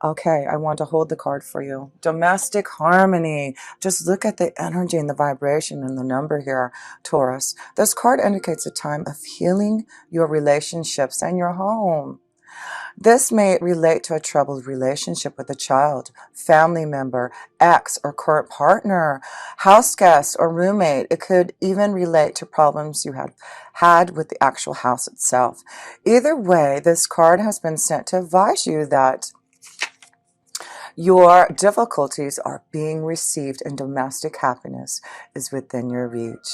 Okay, I want to hold the card for you. Domestic harmony. Just look at the energy and the vibration and the number here, Taurus. This card indicates a time of healing your relationships and your home. This may relate to a troubled relationship with a child, family member, ex or current partner, house guest or roommate. It could even relate to problems you had with the actual house itself. Either way, this card has been sent to advise you that your difficulties are being received and domestic happiness is within your reach.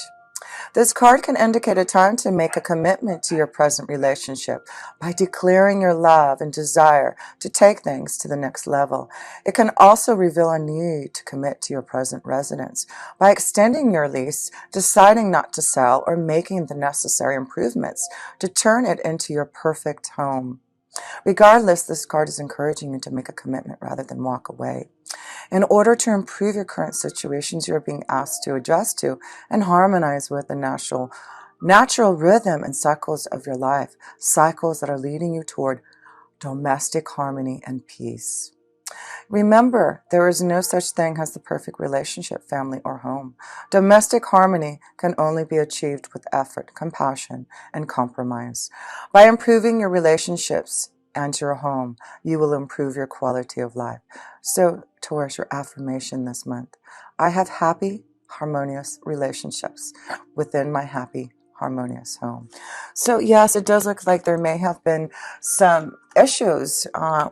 This card can indicate a time to make a commitment to your present relationship by declaring your love and desire to take things to the next level. It can also reveal a need to commit to your present residence by extending your lease, deciding not to sell, or making the necessary improvements to turn it into your perfect home. Regardless, this card is encouraging you to make a commitment rather than walk away. In order to improve your current situations, you're being asked to adjust to and harmonize with the natural rhythm and cycles of your life, cycles that are leading you toward domestic harmony and peace. Remember, there is no such thing as the perfect relationship, family, or home. Domestic harmony can only be achieved with effort, compassion, and compromise. By improving your relationships and your home, you will improve your quality of life. So, Taurus, your affirmation this month: I have happy, harmonious relationships within my happy, harmonious home. So yes, it does look like there may have been some issues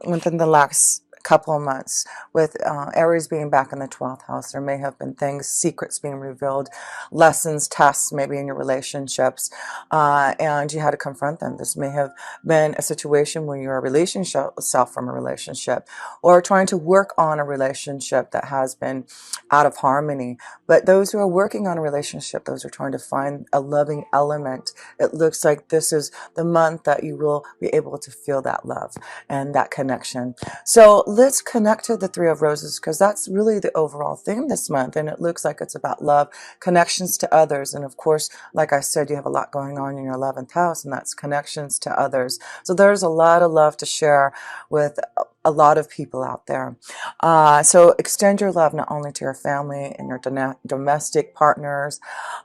within the last couple of months with Aries being back in the 12th house. There may have been things, secrets being revealed, lessons, tests maybe in your relationships, and you had to confront them. This may have been a situation where you're releasing yourself from a relationship or trying to work on a relationship that has been out of harmony. But those who are working on a relationship, those who are trying to find a loving element, it looks like this is the month that you will be able to feel that love and that connection. So let's connect to the Three of Roses, because that's really the overall theme this month. And it looks like it's about love, connections to others. And of course, like I said, you have a lot going on in your 11th house, and that's connections to others. So there's a lot of love to share with a lot of people out there. So extend your love not only to your family and your domestic partners,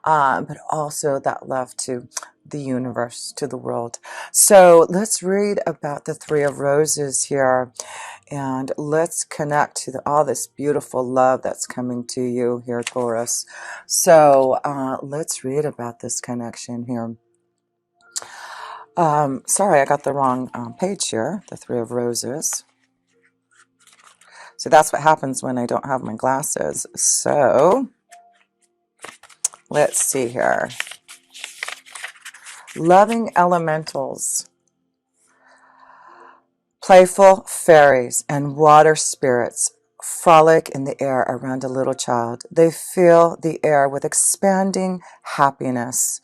but also that love to the universe, to the world. So let's read about the Three of Roses here, and let's connect to all this beautiful love that's coming to you here, Taurus. So let's read about this connection here. Sorry, I got the wrong page here, the Three of Roses. So that's what happens when I don't have my glasses. So let's see here. Loving elementals, playful fairies, and water spirits frolic in the air around a little child. They fill the air with expanding happiness.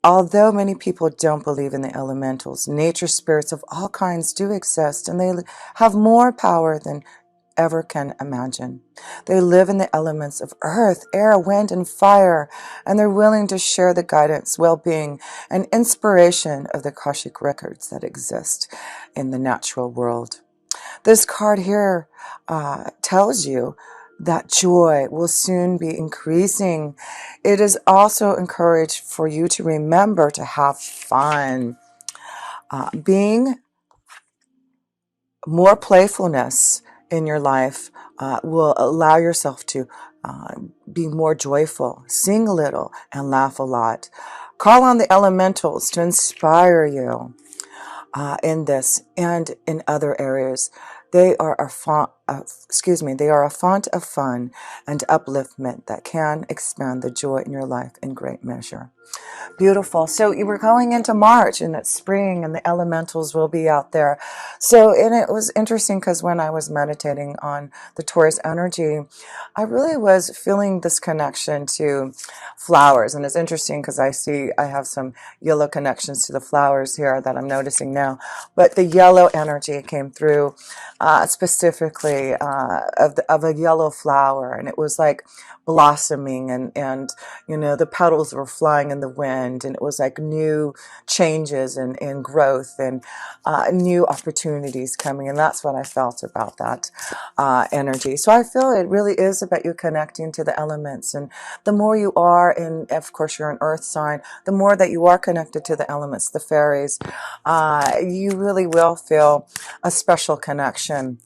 Although many people don't believe in the elementals, nature spirits of all kinds do exist, and they have more power than ever can imagine. They live in the elements of earth, air, wind, and fire, and they're willing to share the guidance, well-being, and inspiration of the Akashic records that exist in the natural world. This card here tells you that joy will soon be increasing. It is also encouraged for you to remember to have fun. Being more playfulness in your life will allow yourself to be more joyful, sing a little, and laugh a lot. Call on the elementals to inspire you in this and in other areas. They are a font, they are a font of fun and upliftment that can expand the joy in your life in great measure. Beautiful. So you were going into March, and it's spring, and the elementals will be out there. So, and it was interesting because when I was meditating on the Taurus energy, I really was feeling this connection to flowers. And it's interesting because I have some yellow connections to the flowers here that I'm noticing now. But the yellow energy came through specifically of a yellow flower, and it was like blossoming, and you know, the petals were flying in the wind, and it was like new changes and growth and new opportunities coming. And that's what I felt about that energy. So I feel it really is about you connecting to the elements, and the more you are, and of course you're an earth sign, the more that you are connected to the elements, the fairies, you really will feel a special connection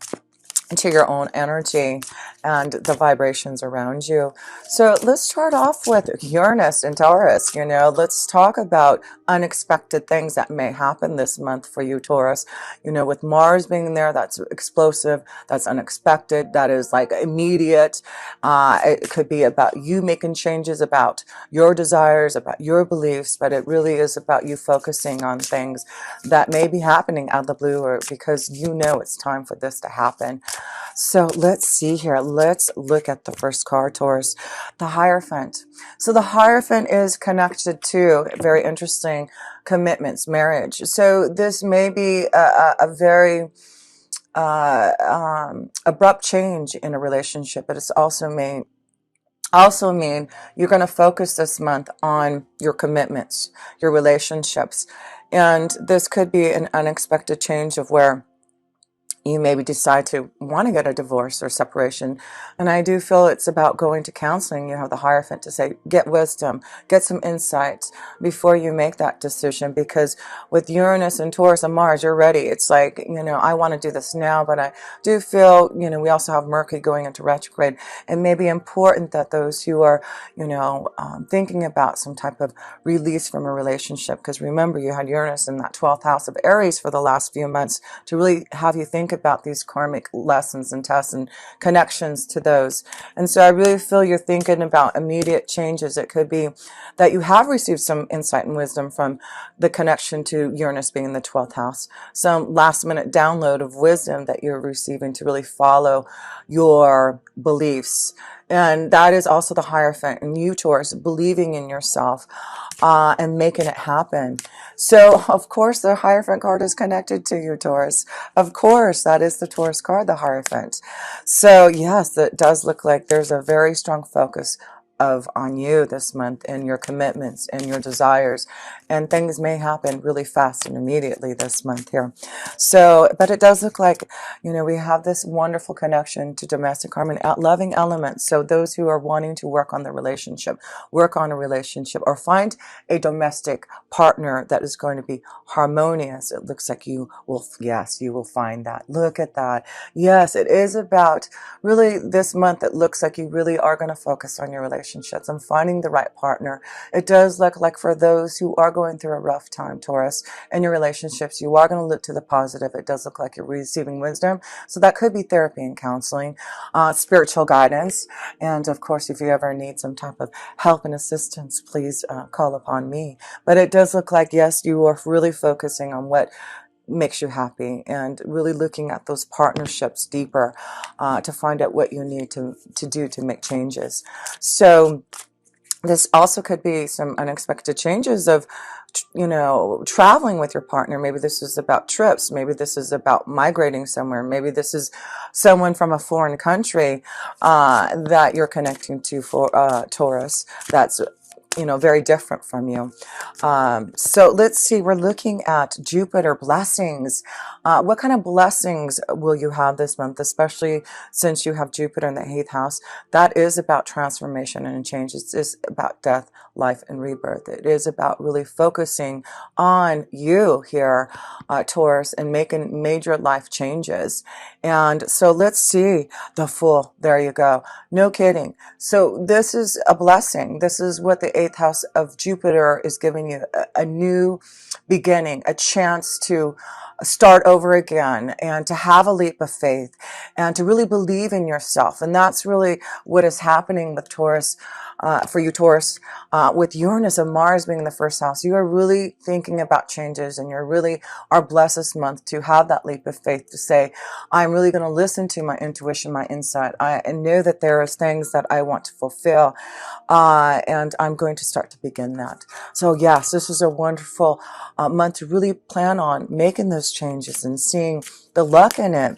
to your own energy and the vibrations around you. So let's start off with Uranus and Taurus. You know, let's talk about unexpected things that may happen this month for you, Taurus. You know, with Mars being there, that's explosive, that's unexpected, that is like immediate. It could be about you making changes about your desires, about your beliefs, but it really is about you focusing on things that may be happening out of the blue, or because you know it's time for this to happen. So let's see here. Let's look at the first card, Taurus, the Hierophant. So the Hierophant is connected to, very interesting, commitments, marriage. So this may be a very abrupt change in a relationship, but it's also mean you're going to focus this month on your commitments, your relationships. And this could be an unexpected change of where you maybe decide to want to get a divorce or separation. And I do feel it's about going to counseling. You have the Hierophant to say, get wisdom, get some insights before you make that decision. Because with Uranus and Taurus and Mars, you're ready. It's like, you know, I want to do this now, but I do feel, you know, we also have Mercury going into retrograde. It may be important that those who are, you know, thinking about some type of release from a relationship, because remember, you had Uranus in that 12th house of Aries for the last few months to really have you think about these karmic lessons and tests and connections to those. And so I really feel you're thinking about immediate changes. It could be that you have received some insight and wisdom from the connection to Uranus being in the 12th house, some last minute download of wisdom that you're receiving to really follow your beliefs. And that is also the Hierophant and you, Taurus, believing in yourself and making it happen. So, of course, the Hierophant card is connected to you, Taurus. Of course, that is the Taurus card, the Hierophant. So, yes, it does look like there's a very strong focus on you this month and your commitments and your desires, and things may happen really fast and immediately this month here. So, but it does look like, you know, we have this wonderful connection to domestic harmony, loving elements. So those who are wanting to work on a relationship, or find a domestic partner that is going to be harmonious, it looks like you will, yes, you will find that. Look at that. Yes, it is about really this month. It looks like you really are going to focus on your relationships and finding the right partner. It does look like for those who are going through a rough time, Taurus, in your relationships, you are going to look to the positive. It does look like you're receiving wisdom. So that could be therapy and counseling, spiritual guidance. And of course, if you ever need some type of help and assistance, please call upon me. But it does look like, yes, you are really focusing on what makes you happy and really looking at those partnerships deeper to find out what you need to do to make changes. So this also could be some unexpected changes of, you know, traveling with your partner. Maybe this is about trips. Maybe this is about migrating somewhere. Maybe this is someone from a foreign country that you're connecting to for Taurus. That's, you know, very different from you. So let's see, we're looking at Jupiter blessings. What kind of blessings will you have this month, especially since you have Jupiter in the 8th house? That is about transformation and change. It's about death, life, and rebirth. It is about really focusing on you here, Taurus, and making major life changes. And so let's see the Fool. There you go. No kidding. So this is a blessing. This is what the 8th house of Jupiter is giving you, a new beginning, a chance to start over again and to have a leap of faith and to really believe in yourself. And that's really what is happening with Taurus, for you, Taurus, with Uranus and Mars being in the 1st house. You are really thinking about changes, and you're really are blessed this month to have that leap of faith to say, I'm really going to listen to my intuition, my insight. I know that there is things that I want to fulfill, and I'm going to start to begin that. So yes, this is a wonderful month to really plan on making those changes and seeing the luck in it.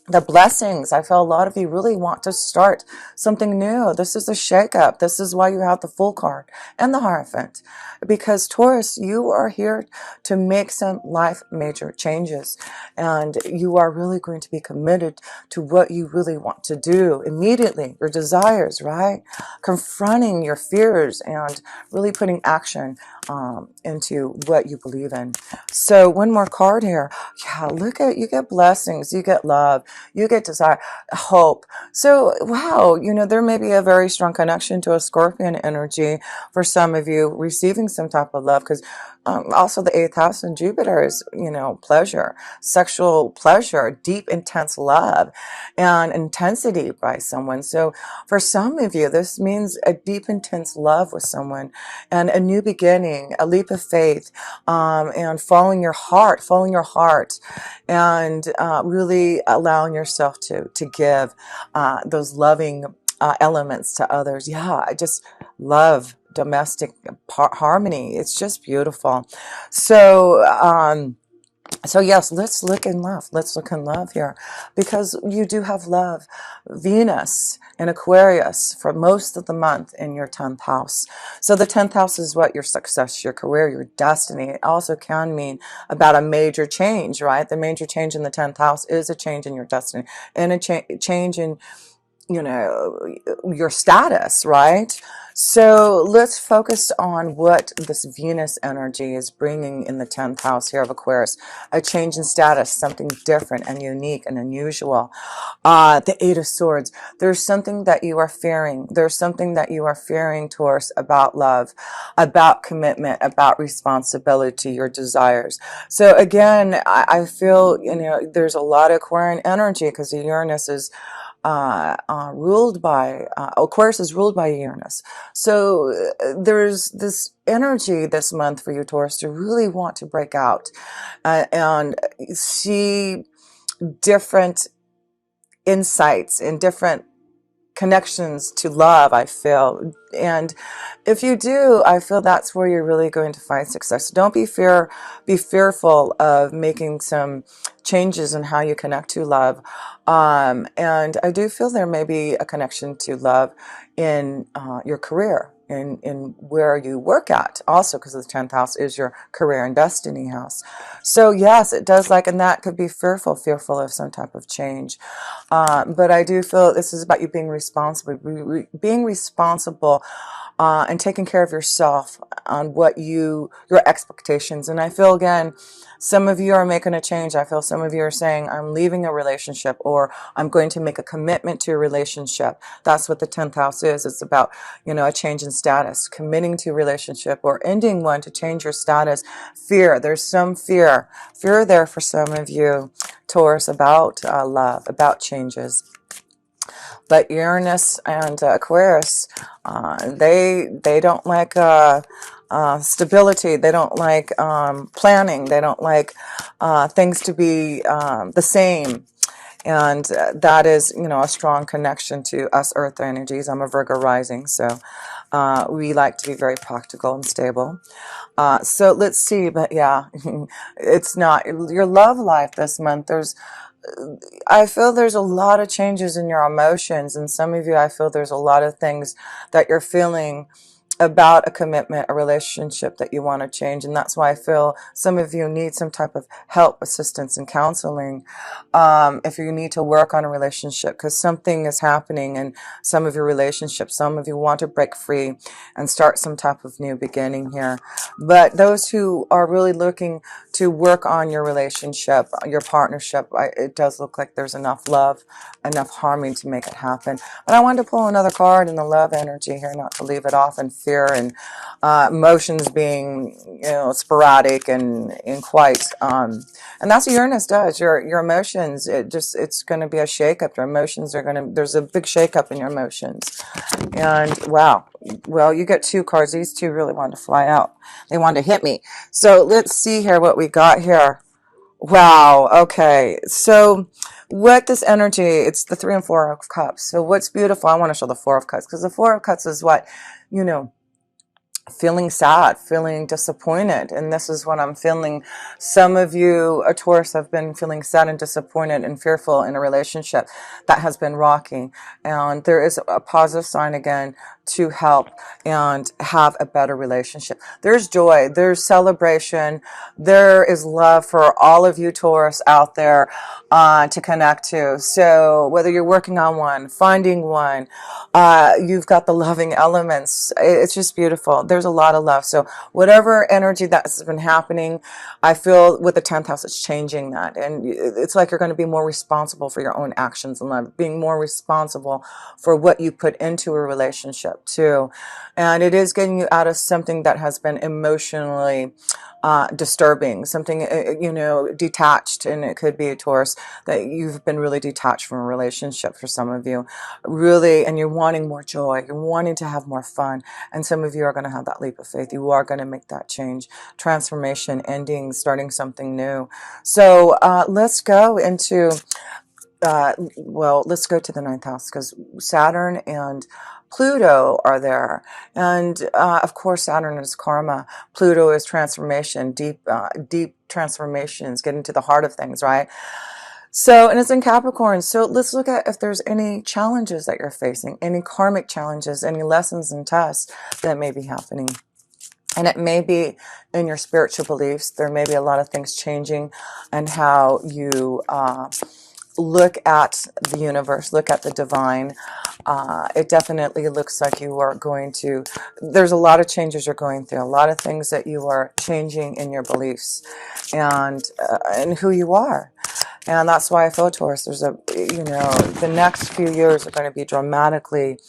the blessings. I feel a lot of you really want to start something new. This is a shakeup. This is why you have the Fool card and the Hierophant. Because Taurus, you are here to make some life major changes. And you are really going to be committed to what you really want to do immediately. Your desires, right? Confronting your fears and really putting action into what you believe in. So one more card here. Yeah, look at, you get blessings, you get love, you get desire, hope. So, wow, you know, there may be a very strong connection to a Scorpion energy for some of you receiving some type of love, because also the 8th house in Jupiter is, you know, pleasure, sexual pleasure, deep, intense love and intensity by someone. So for some of you, this means a deep, intense love with someone and a new beginning, a leap of faith, and following your heart, and really allowing yourself to give those loving elements to others. Yeah, I just love domestic harmony. It's just beautiful. So so yes, let's look in love. Let's look in love here, because you do have love. Venus in Aquarius for most of the month in your 10th house. So the 10th house is what? Your success, your career, your destiny. It also can mean about a major change, right? The major change in the 10th house is a change in your destiny and a change in, you know, your status, right? So let's focus on what this Venus energy is bringing in the 10th house here of Aquarius. A change in status, something different and unique and unusual. The 8 of Swords. There's something that you are fearing. There's something that you are fearing, Taurus, about love, about commitment, about responsibility, your desires. So again, I feel, you know, there's a lot of Aquarian energy because the Uranus is ruled by, Aquarius is ruled by Uranus. So there's this energy this month for you, Taurus, to really want to break out and see different insights and different connections to love, I feel. And if you do, I feel that's where you're really going to find success. Don't be fearful of making some changes in how you connect to love. And I do feel there may be a connection to love in your career, in where you work at, also because the 10th house is your career and destiny house. So yes, it does, like, and that could be fearful of some type of change. But I do feel this is about you being responsible, and taking care of yourself on what your expectations. And I feel, again, some of you are making a change. I feel some of you are saying, I'm leaving a relationship, or I'm going to make a commitment to a relationship. That's what the 10th house is. It's about, you know, a change in status, committing to a relationship or ending one to change your status. Fear. There's some fear there for some of you, Taurus, about love, about changes. But Uranus and Aquarius, they don't like stability. They don't like planning. They don't like things to be the same. And that is, you know, a strong connection to us Earth energies. I'm a Virgo rising, so we like to be very practical and stable. So let's see, but yeah, it's not your love life this month. I feel there's a lot of changes in your emotions, and some of you, I feel there's a lot of things that you're feeling about a commitment, a relationship that you want to change. And that's why I feel some of you need some type of help, assistance, and counseling if you need to work on a relationship, because something is happening in some of your relationships. Some of you want to break free and start some type of new beginning here. But those who are really looking to work on your relationship, your partnership, it does look like there's enough love, enough harmony to make it happen. But I wanted to pull another card in the love energy here, not to leave it off in fear and emotions being, you know, sporadic and quite and that's what Uranus does. Your emotions, it's going to be a shakeup. Your emotions are going to, there's a big shakeup in your emotions. And wow, well, you get 2 cards. These 2 really wanted to fly out. They wanted to hit me. So let's see here what we got here. Wow. Okay. So what this energy, it's the 3 and 4 of cups. So what's beautiful, I want to show the 4 of cups, because the 4 of cups is what, you know, feeling sad, feeling disappointed. And this is what I'm feeling. Some of you, a Taurus, have been feeling sad and disappointed and fearful in a relationship that has been rocky. And there is a positive sign again to help and have a better relationship. There's joy, there's celebration, there is love for all of you Taurus out there to connect to. So whether you're working on one, finding one, you've got the loving elements. It's just beautiful. There's a lot of love. So whatever energy that's been happening, I feel with the 10th house, it's changing that. And it's like you're going to be more responsible for your own actions in life, being more responsible for what you put into a relationship too. And it is getting you out of something that has been emotionally disturbing, something, detached. And it could be a Taurus that you've been really detached from a relationship for some of you, really, and you're wanting more joy, you're wanting to have more fun. And some of you are going to have that leap of faith. You are going to make that change, transformation, ending, starting something new. So let's go into let's go to the 9th house, because Saturn and Pluto are there. And of course, Saturn is karma. Pluto is transformation, deep transformations, getting to the heart of things, right? So, and it's in Capricorn. So let's look at if there's any challenges that you're facing, any karmic challenges, any lessons and tests that may be happening. And it may be in your spiritual beliefs. There may be a lot of things changing and how you look at the universe, look at the divine. It definitely looks like you are going to, there's a lot of changes you're going through, a lot of things that you are changing in your beliefs and who you are. And that's why I feel, Taurus, there's the next few years are going to be dramatically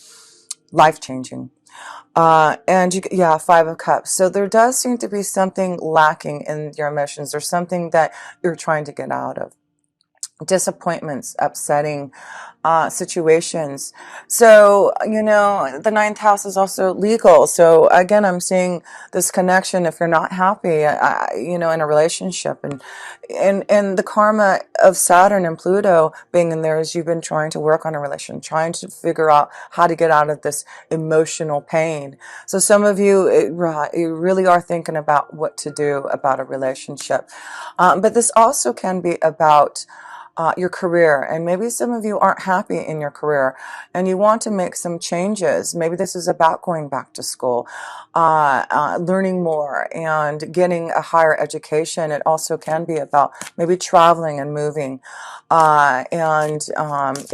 life-changing. And yeah, 5 of Cups. So there does seem to be something lacking in your emotions. There's something that you're trying to get out of. Disappointments, upsetting situations. So, the 9th house is also legal. So again, I'm seeing this connection. If you're not happy, in a relationship, and the karma of Saturn and Pluto being in there is you've been trying to work on a relation, trying to figure out how to get out of this emotional pain. So some of you, you really are thinking about what to do about a relationship. But this also can be about your career, and maybe some of you aren't happy in your career and you want to make some changes. Maybe this is about going back to school, learning more and getting a higher education. It also can be about maybe traveling and moving and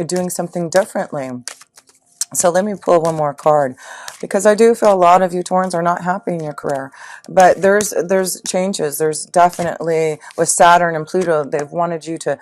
doing something differently. So let me pull one more card, because I do feel a lot of you Taurans are not happy in your career. But there's changes. There's definitely, with Saturn and Pluto, they've wanted you to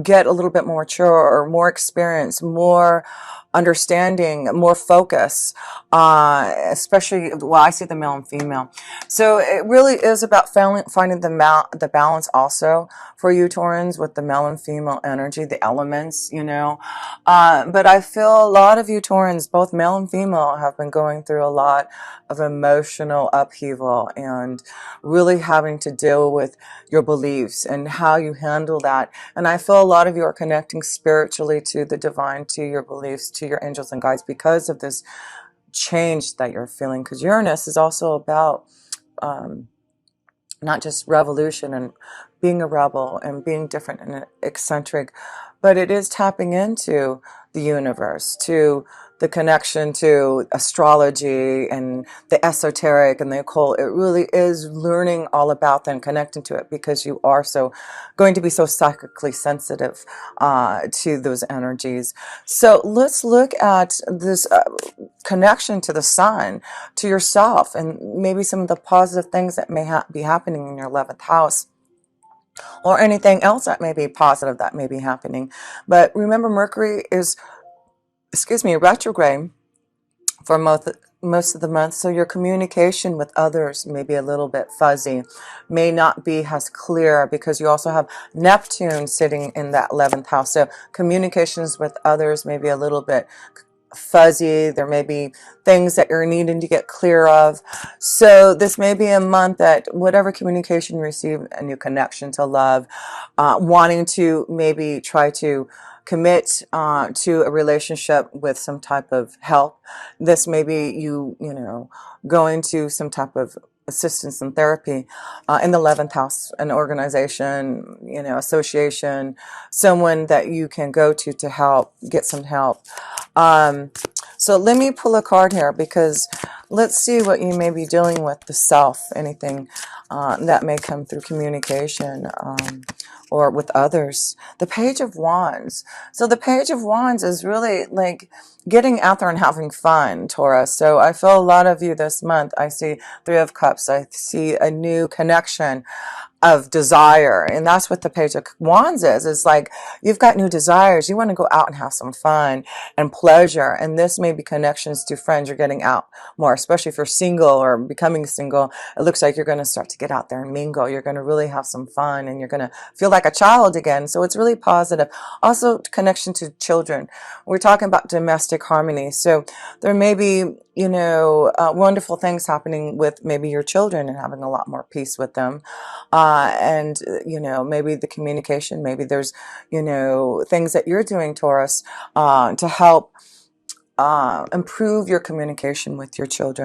get a little bit more mature or more experience, more understanding, more focus, especially, well, I see the male and female. So it really is about finding the balance also for you Taurans with the male and female energy, the elements, but I feel a lot of you Taurans, both male and female, have been going through a lot of emotional upheaval and really having to deal with your beliefs and how you handle that. And I feel a lot of you are connecting spiritually to the divine, to your beliefs, to your angels and guides, because of this change that you're feeling. Because Uranus is also about not just revolution and being a rebel and being different and eccentric, but it is tapping into the universe, to the connection to astrology and the esoteric and the occult. It really is learning all about that and connecting to it, because you are going to be so psychically sensitive to those energies. So let's look at this connection to the sun, to yourself, and maybe some of the positive things that may be happening in your 11th house, or anything else that may be positive that may be happening. But remember, Mercury is, retrograde for most of the month, so your communication with others may be a little bit fuzzy, may not be as clear, because you also have Neptune sitting in that 11th house. So communications with others may be a little bit fuzzy. There may be things that you're needing to get clear of. So this may be a month that whatever communication you receive, a new connection to love, wanting to maybe try to commit to a relationship with some type of help. This may be you know, going to some type of assistance and therapy in the 11th house, an organization, you know, association, someone that you can go to help, get some help. So let me pull a card here, because let's see what you may be dealing with, the self, anything that may come through communication or with others. The Page of Wands. So the Page of Wands is really like getting out there and having fun, Taurus. So I feel a lot of you this month. I see Three of Cups. I see a new connection of desire, and that's what the Page of Wands is like you've got new desires. You want to go out and have some fun and pleasure, and this may be connections to friends. You're getting out more, especially if you're single or becoming single. It looks like you're going to start to get out there and mingle. You're going to really have some fun, and you're going to feel like a child again. So it's really positive. Also, connection to children. We're talking about domestic harmony, so there may be, you know, wonderful things happening with maybe your children and having a lot more peace with them. And, you know, maybe the communication, maybe there's, you know, things that you're doing, Taurus, to help improve your communication with your children.